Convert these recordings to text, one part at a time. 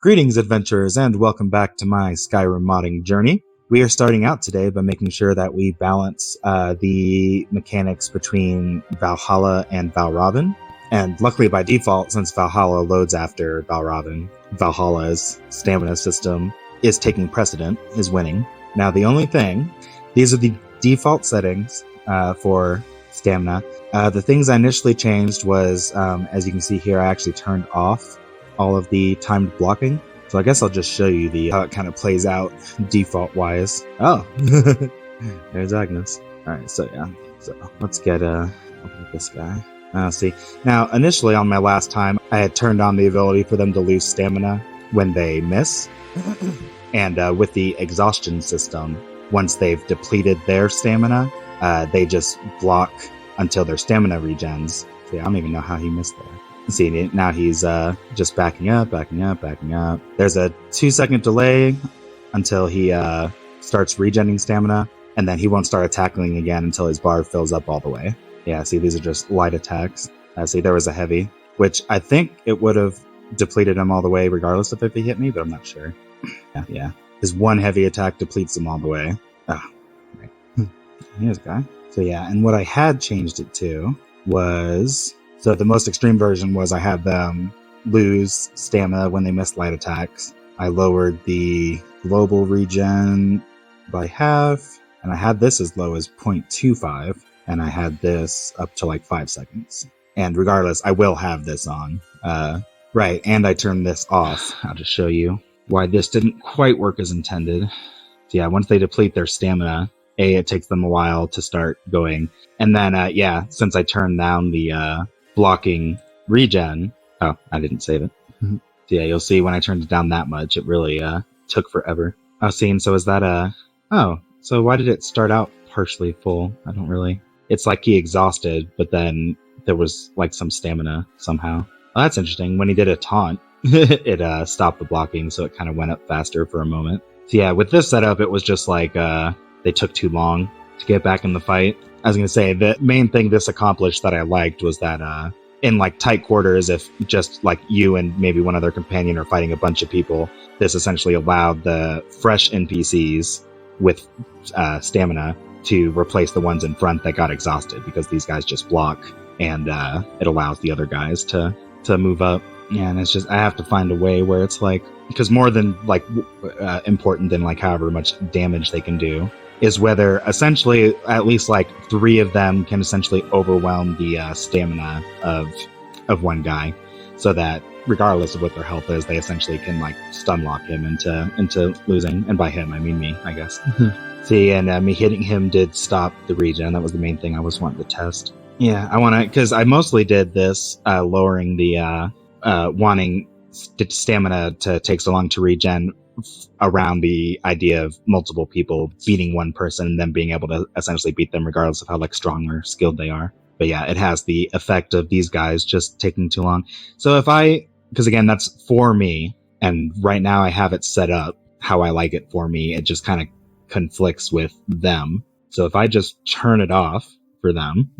Greetings, adventurers, and welcome back to my Skyrim modding journey. We are starting out today by making sure that we balance the mechanics between Valhalla and Valravn. And luckily by default, since Valhalla loads after Valravn, Valhalla's stamina system is taking precedent, is winning. Now the only thing, these are the default settings for stamina. The things I initially changed was, as you can see here, I actually turned off all of the timed blocking. So I guess I'll just show you how it kind of plays out default-wise. Oh, there's Agnes. Alright, so yeah. So let's get this guy. See. Now, initially on my last time, I had turned on the ability for them to lose stamina when they miss. And with the exhaustion system, once they've depleted their stamina, they just block until their stamina regens. See, I don't even know how he missed there. See, now he's just backing up. There's a 2-second delay until he starts regenerating stamina, and then he won't start attacking again until his bar fills up all the way. Yeah, see, these are just light attacks. See, there was a heavy, which I think it would have depleted him all the way regardless of if he hit me, but I'm not sure. Yeah. His one heavy attack depletes him all the way. Oh, right. Here's a guy. So yeah, and what I had changed it to was... So the most extreme version was I had them lose stamina when they missed light attacks. I lowered the global regen by half, and I had this as low as 0.25, and I had this up to like 5 seconds. And regardless, I will have this on. Right, and I turned this off. I'll just show you why this didn't quite work as intended. So yeah, once they deplete their stamina, it takes them a while to start going. And then, since I turned down the blocking regen. Oh, I didn't save it. So yeah, you'll see when I turned it down that much, it really took forever. Oh, see, and so is that oh, so why did it start out partially full? I don't really... It's like he exhausted, but then there was like some stamina somehow. Oh, that's interesting. When he did a taunt, it stopped the blocking, so it kind of went up faster for a moment. So yeah, with this setup, it was just like they took too long to get back in the fight. I was going to say, the main thing this accomplished that I liked was that in like tight quarters, if just like you and maybe one other companion are fighting a bunch of people, this essentially allowed the fresh NPCs with stamina to replace the ones in front that got exhausted, because these guys just block, and it allows the other guys to move up. Yeah, and it's just, I have to find a way where it's like, because more than like important than like however much damage they can do, is whether essentially at least like 3 of them can essentially overwhelm the stamina of one guy, so that regardless of what their health is, they essentially can like stun lock him into losing. And by him, I mean me, I guess. See, and me hitting him did stop the regen. That was the main thing I was wanting to test. Yeah, I want to, because I mostly did this lowering the wanting stamina to take so long to regen around the idea of multiple people beating one person and then being able to essentially beat them regardless of how like strong or skilled they are. But yeah, it has the effect of these guys just taking too long. So because again, that's for me, and right now I have it set up how I like it for me. It just kind of conflicts with them. So if I just turn it off for them,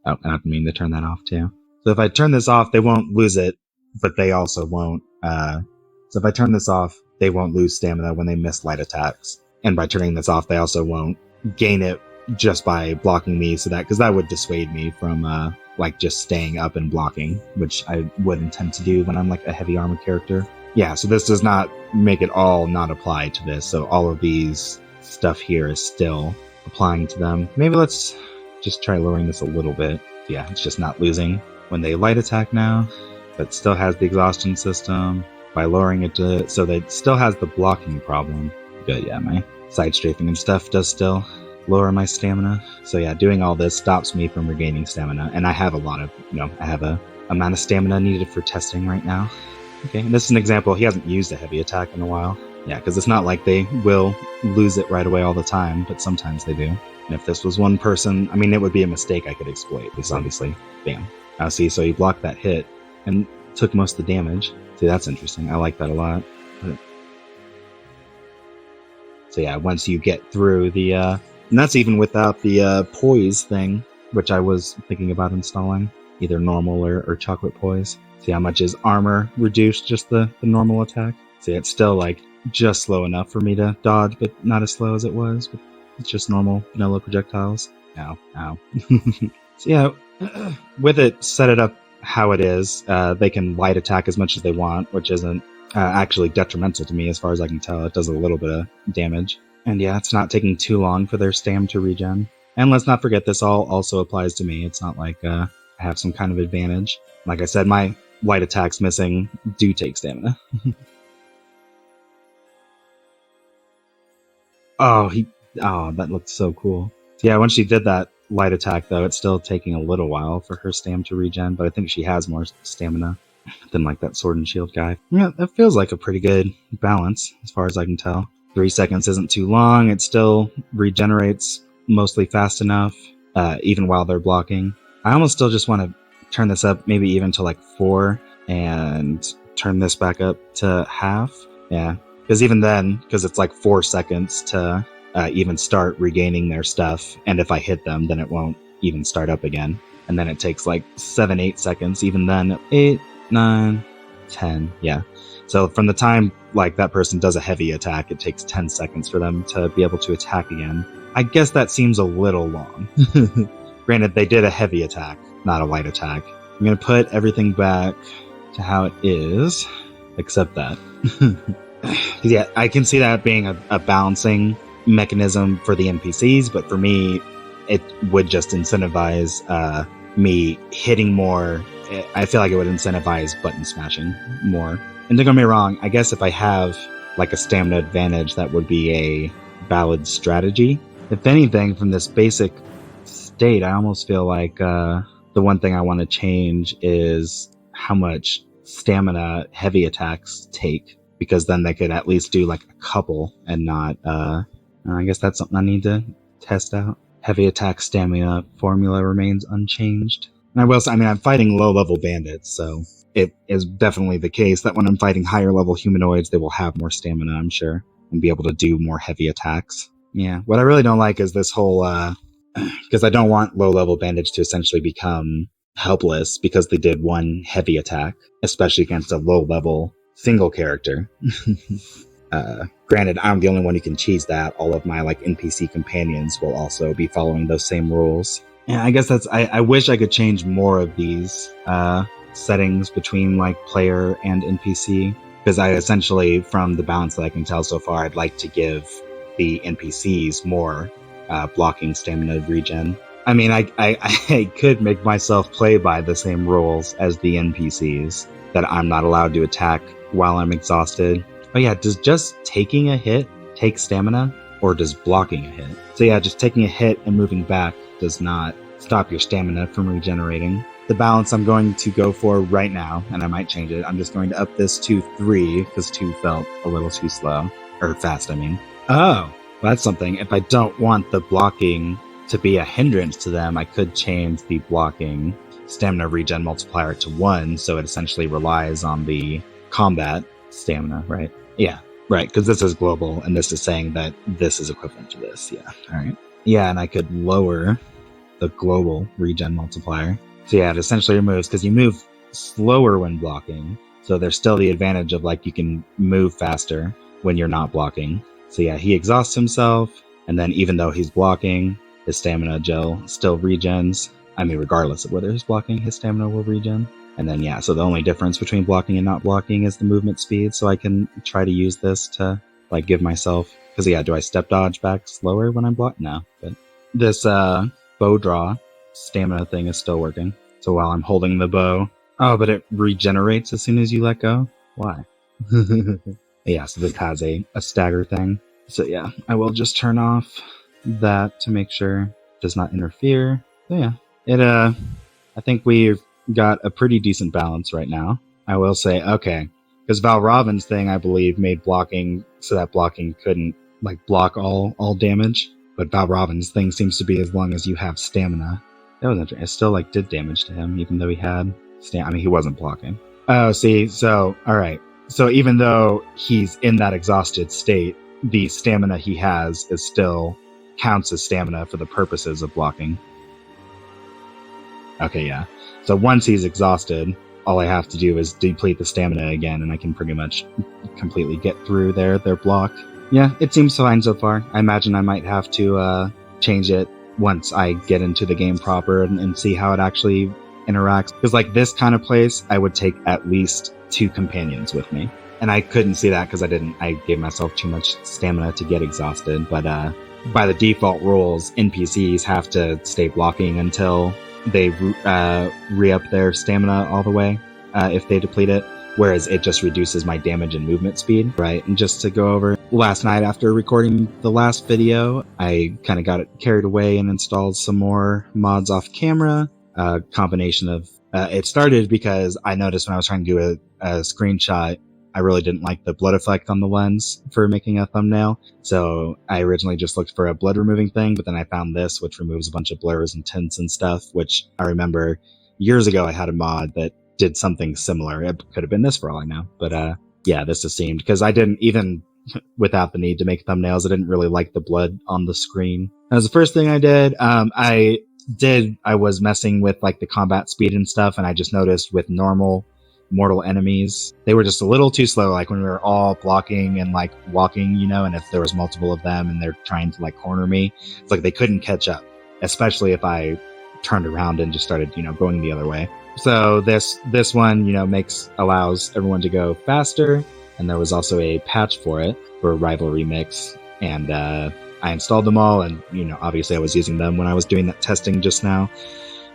oh, I don't mean to turn that off too. So if I turn this off, they won't lose it, but they also won't. So if I turn this off, they won't lose stamina when they miss light attacks. And by turning this off, they also won't gain it just by blocking me, so that, because that would dissuade me from like just staying up and blocking, which I would intend to do when I'm like a heavy armor character. Yeah, so this does not make it all not apply to this. So all of these stuff here is still applying to them. Maybe let's just try lowering this a little bit. Yeah, it's just not losing when they light attack now, but still has the exhaustion system. By lowering it to, so that it still has the blocking problem. Good, yeah, my side strafing and stuff does still lower my stamina. So yeah, doing all this stops me from regaining stamina, and I have a lot of, I have a amount of stamina needed for testing right now. Okay, and this is an example. He hasn't used a heavy attack in a while. Yeah, because it's not like they will lose it right away all the time, but sometimes they do. And if this was one person, I mean, it would be a mistake I could exploit. This obviously, bam. See, so he blocked that hit and took most of the damage. See, that's interesting. I like that a lot. So yeah, once you get through the, and that's even without the poise thing, which I was thinking about installing, either normal or chocolate poise. See how much is armor reduced, just the normal attack. See, it's still like just slow enough for me to dodge, but not as slow as it was. But it's just normal vanilla projectiles. Ow, ow. So yeah, with it set it up how it is, they can light attack as much as they want, which isn't actually detrimental to me as far as I can tell. It does a little bit of damage. And yeah, it's not taking too long for their stam to regen. And let's not forget, this all also applies to me. It's not like I have some kind of advantage. Like I said, my light attacks missing do take stamina. Oh, that looked so cool. So yeah, when she did that light attack, though, it's still taking a little while for her stam to regen, but I think she has more stamina than like that sword and shield guy. Yeah, that feels like a pretty good balance as far as I can tell. 3 seconds isn't too long. It still regenerates mostly fast enough, even while they're blocking. I almost still just want to turn this up maybe even to like 4 and turn this back up to half. Yeah, because even then, because it's like 4 seconds to even start regaining their stuff, and if I hit them, then it won't even start up again. And then it takes like 7-8 seconds, even then. 8, 9, 10, yeah. So from the time like that person does a heavy attack, it takes 10 seconds for them to be able to attack again. I guess that seems a little long. Granted, they did a heavy attack, not a light attack. I'm going to put everything back to how it is, except that. Yeah, I can see that being a balancing mechanism for the NPCs, but for me, it would just incentivize me hitting more. I feel like it would incentivize button smashing more. And don't get me wrong, I guess if I have like a stamina advantage, that would be a valid strategy. If anything, from this basic state, I almost feel like the one thing I want to change is how much stamina heavy attacks take, because then they could at least do like a couple and not, I guess that's something I need to test out. Heavy attack stamina formula remains unchanged. And I will say, I mean, I'm fighting low-level bandits, so it is definitely the case that when I'm fighting higher-level humanoids, they will have more stamina, I'm sure, and be able to do more heavy attacks. Yeah, what I really don't like is this whole, because I don't want low-level bandits to essentially become helpless because they did one heavy attack, especially against a low-level single character. Granted, I'm the only one who can cheese that. All of my like NPC companions will also be following those same rules. Yeah, I guess that's. I wish I could change more of these settings between like player and NPC, because I essentially, from the balance that I can tell so far, I'd like to give the NPCs more blocking stamina regen. I mean, I could make myself play by the same rules as the NPCs, that I'm not allowed to attack while I'm exhausted. Oh yeah, does just taking a hit take stamina, or does blocking a hit? So yeah, just taking a hit and moving back does not stop your stamina from regenerating. The balance I'm going to go for right now, and I might change it, I'm just going to up this to 3, because 2 felt a little too slow. Or fast, I mean. Oh, well, that's something. If I don't want the blocking to be a hindrance to them, I could change the blocking stamina regen multiplier to 1, so it essentially relies on the combat stamina, right? Yeah, right, because this is global, and this is saying that this is equivalent to this. Yeah, all right. Yeah, and I could lower the global regen multiplier. So yeah, it essentially removes, because you move slower when blocking, so there's still the advantage of like you can move faster when you're not blocking. So yeah, he exhausts himself, and then even though he's blocking, his stamina gel still regens. I mean, regardless of whether he's blocking, his stamina will regen. And then, yeah, so the only difference between blocking and not blocking is the movement speed, so I can try to use this to, like, give myself... Because, yeah, do I step dodge back slower when I'm blocking? No. But this bow draw stamina thing is still working. So while I'm holding the bow... Oh, but it regenerates as soon as you let go? Why? Yeah, so this has a stagger thing. So, yeah, I will just turn off that to make sure it does not interfere. So, yeah, it, I think we've got a pretty decent balance right now. I will say, okay, because Valravn's thing, I believe, made blocking so that blocking couldn't like block all damage, but Valravn's thing seems to be as long as you have stamina. That was interesting. It still like did damage to him, even though he had I mean, he wasn't blocking. Oh, see, so all right, so even though he's in that exhausted state, the stamina he has is still counts as stamina for the purposes of blocking. Okay, yeah. So once he's exhausted, all I have to do is deplete the stamina again, and I can pretty much completely get through their block. Yeah, it seems fine so far. I imagine I might have to change it once I get into the game proper and see how it actually interacts. Because like this kind of place, I would take at least 2 companions with me. And I couldn't see that because I gave myself too much stamina to get exhausted. But by the default rules, NPCs have to stay blocking until they re-up their stamina all the way if they deplete it. Whereas it just reduces my damage and movement speed, right? And just to go over, last night after recording the last video, I kind of got it carried away and installed some more mods off camera. A combination of, it started because I noticed when I was trying to do a screenshot, I really didn't like the blood effect on the lens for making a thumbnail. So I originally just looked for a blood removing thing, but then I found this, which removes a bunch of blurs and tints and stuff, which I remember years ago I had a mod that did something similar. It could have been this for all I know. But yeah, this just seemed, because I didn't, even without the need to make thumbnails, I didn't really like the blood on the screen. That was the first thing I did. I was messing with like the combat speed and stuff, and I just noticed with normal mortal enemies, they were just a little too slow. Like when we were all blocking and like walking, you know, and if there was multiple of them and they're trying to like corner me, it's like they couldn't catch up, especially if I turned around and just started, you know, going the other way. So this one, you know, allows everyone to go faster, and there was also a patch for it for Rivalry Mix, and I installed them all, and you know, obviously I was using them when I was doing that testing just now,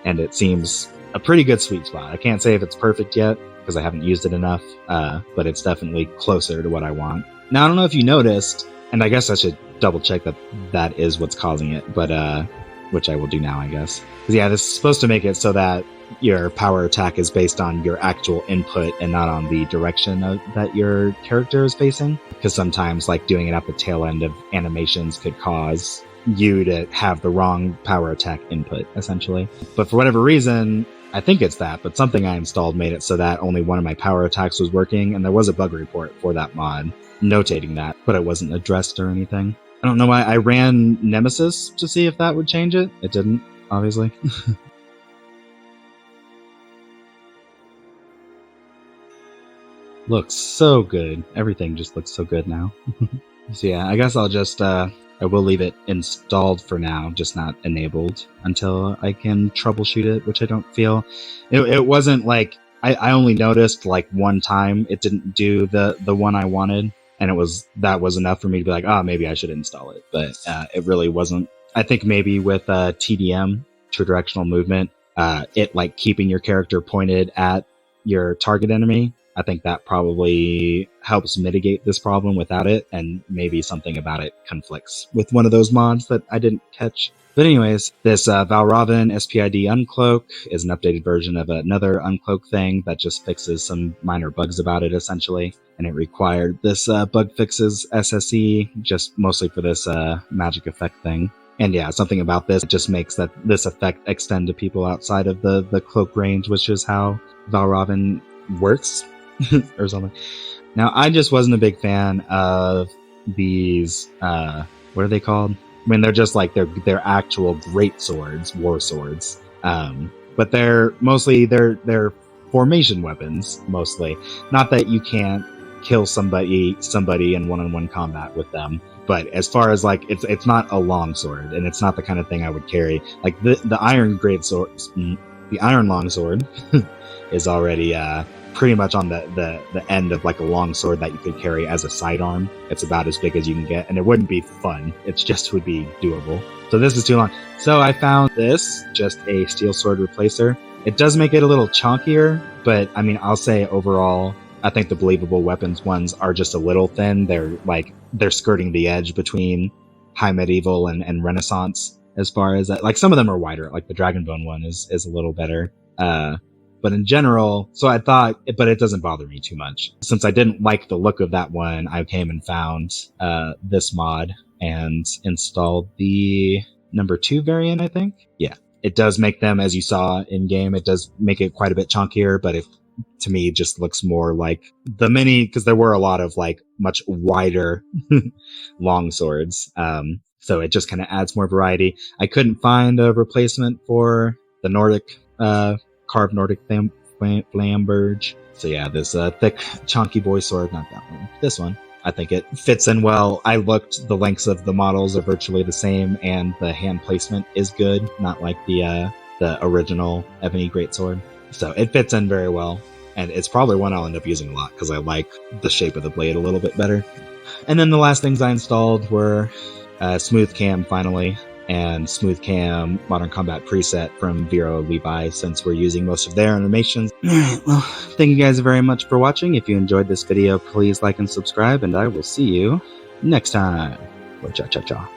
and it seems a pretty good sweet spot. I can't say if it's perfect yet because I haven't used it enough, but it's definitely closer to what I want. Now I don't know if you noticed, and I guess I should double check that is what's causing it, but which I will do now, I guess. Because yeah, this is supposed to make it so that your power attack is based on your actual input and not on the direction that your character is facing. Because sometimes, like, doing it at the tail end of animations could cause you to have the wrong power attack input, essentially. But for whatever reason, I think it's that, but something I installed made it so that only one of my power attacks was working, and there was a bug report for that mod notating that, but it wasn't addressed or anything. I don't know why. I ran Nemesis to see if that would change it. It didn't, obviously. Looks so good. Everything just looks so good now. So yeah, I guess I'll just, I will leave it installed for now, just not enabled until I can troubleshoot it, which I don't feel. It wasn't like, I only noticed like one time it didn't do the one I wanted, and that was enough for me to be like, oh, maybe I should install it. But it really wasn't. I think maybe with TDM, true directional movement, it like keeping your character pointed at your target enemy, I think that probably helps mitigate this problem without it, and maybe something about it conflicts with one of those mods that I didn't catch. But anyways, this Valravn SPID Uncloak is an updated version of another Uncloak thing that just fixes some minor bugs about it, essentially. And it required this bug fixes SSE, just mostly for this magic effect thing. And yeah, something about this just makes this effect extend to people outside of the cloak range, which is how Valravn works. Or something. Now, I just wasn't a big fan of these, what are they called? I mean, they're just like, they're actual Greatswords, war swords. But they're formation weapons, mostly. Not that you can't kill somebody in one-on-one combat with them. But as far as like, it's not a long sword, and it's not the kind of thing I would carry. Like the iron greatsword, the iron longsword is already, pretty much on the end of like a long sword that you could carry as a sidearm. It's about as big as you can get, and it wouldn't be fun. It just would be doable. So this is too long. So I found this, just a steel sword replacer. It does make it a little chunkier, but I mean, I'll say overall, I think the Believable Weapons ones are just a little thin. They're skirting the edge between High Medieval and Renaissance as far as that. Like some of them are wider, like the Dragonbone one is a little better. But in general, so I thought, but it doesn't bother me too much. Since I didn't like the look of that one, I came and found this mod and installed the number 2 variant, I think. Yeah, it does make them, as you saw in game, it does make it quite a bit chunkier, but to me, it just looks more like the mini, because there were a lot of like much wider long swords. So it just kind of adds more variety. I couldn't find a replacement for the Nordic, carved Nordic Flamberge. So yeah, this thick, chunky boy sword, not that one, this one. I think it fits in well. I looked, the lengths of the models are virtually the same, and the hand placement is good, not like the original Ebony Greatsword. So it fits in very well, and it's probably one I'll end up using a lot because I like the shape of the blade a little bit better. And then the last things I installed were SmoothCam finally, and SmoothCam Modern Combat preset from Vero Levi, since we're using most of their animations. Alright, well, thank you guys very much for watching. If you enjoyed this video, please like and subscribe, and I will see you next time. Cha-cha-cha.